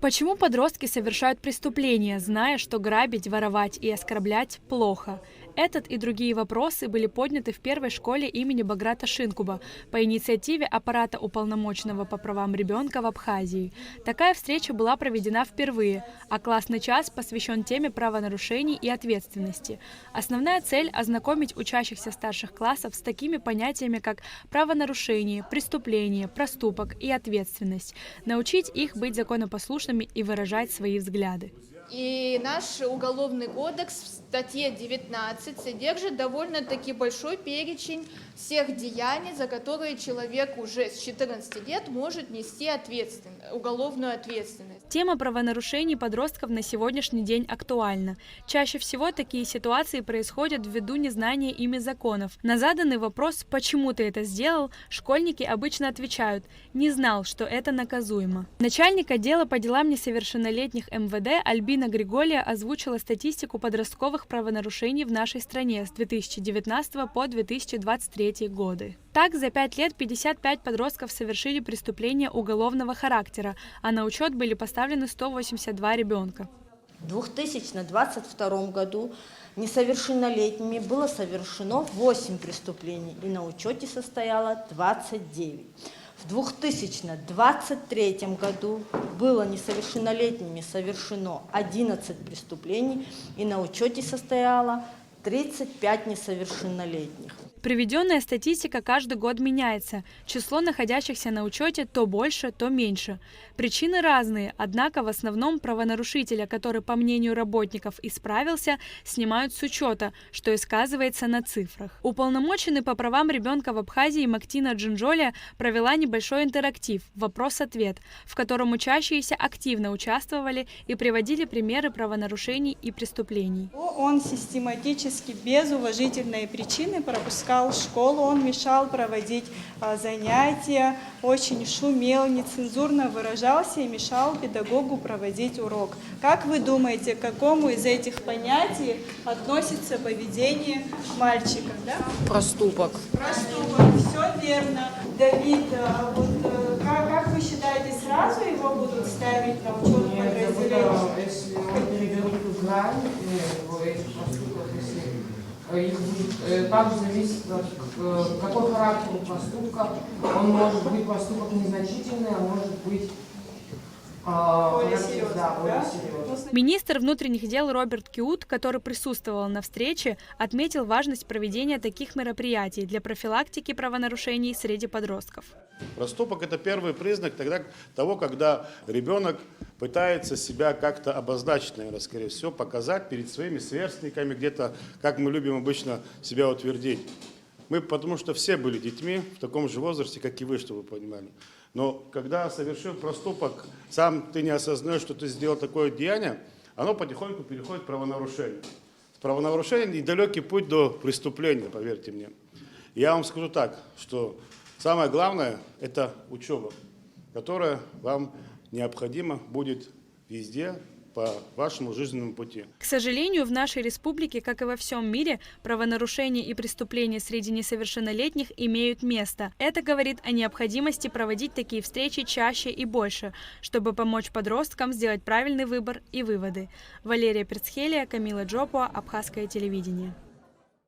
Почему подростки совершают преступления, зная, что грабить, воровать и оскорблять плохо? Этот и другие вопросы были подняты в первой школе имени Баграта Шинкуба по инициативе аппарата уполномоченного по правам ребенка в Абхазии. Такая встреча была проведена впервые, а классный час посвящен теме правонарушений и ответственности. Основная цель – ознакомить учащихся старших классов с такими понятиями, как правонарушение, преступление, проступок и ответственность, научить их быть законопослушными и выражать свои взгляды. И наш уголовный кодекс в статье 19 содержит довольно-таки большой перечень всех деяний, за которые человек уже с 14 лет может нести уголовную ответственность. Тема правонарушений подростков на сегодняшний день актуальна. Чаще всего такие ситуации происходят ввиду незнания ими законов. На заданный вопрос «почему ты это сделал?» школьники обычно отвечают «не знал, что это наказуемо». Начальник отдела по делам несовершеннолетних МВД Альбина Григория озвучила статистику подростковых правонарушений в нашей стране с 2019 по 2023 годы. Так, за 5 лет 55 подростков совершили преступления уголовного характера, а на учет были поставлены 182 ребенка. В 2022 году несовершеннолетними было совершено 8 преступлений, и на учете состояло 29. В 2023 году было несовершеннолетними совершено 11 преступлений, и на учете состояло 35 несовершеннолетних. Приведенная статистика каждый год меняется. Число находящихся на учете то больше, то меньше. Причины разные, однако в основном правонарушителя, который, по мнению работников, исправился, снимают с учета, что и сказывается на цифрах. Уполномоченный по правам ребенка в Абхазии Мактина Джинджолия провела небольшой интерактив «Вопрос-ответ», в котором учащиеся активно участвовали и приводили примеры правонарушений и преступлений. Он систематически, без уважительной причины пропускал школу, он мешал проводить занятия, очень шумел, нецензурно выражался и мешал педагогу проводить урок. Как вы думаете, к какому из этих понятий относится поведение мальчика? Да? Проступок. Проступок, все верно. Давид, как вы считаете, сразу его будут ставить на учет подразделения? Если он переберут грань этих проступков, если их будет, также зависит от какой характер поступка. Он может быть поступок незначительный, а может быть более серьезный. Да, более серьезный. Министр внутренних дел Роберт Киут, который присутствовал на встрече, отметил важность проведения таких мероприятий для профилактики правонарушений среди подростков. Проступок – это первый признак того, когда ребенок пытается себя как-то обозначить, наверное, скорее всего, показать перед своими сверстниками, где-то, как мы любим обычно себя утвердить. Мы, потому что все были детьми в таком же возрасте, как и вы, чтобы вы понимали. Но когда совершил проступок, сам ты не осознаешь, что ты сделал такое деяние, оно потихоньку переходит в правонарушение. С правонарушения недалекий путь до преступления, поверьте мне. Я вам скажу так, что самое главное – это учеба, которая вам необходима будет везде по вашему жизненному пути. К сожалению, в нашей республике, как и во всем мире, правонарушения и преступления среди несовершеннолетних имеют место. Это говорит о необходимости проводить такие встречи чаще и больше, чтобы помочь подросткам сделать правильный выбор и выводы. Валерия Перцхелия, Камила Джопуа, Абхазское телевидение.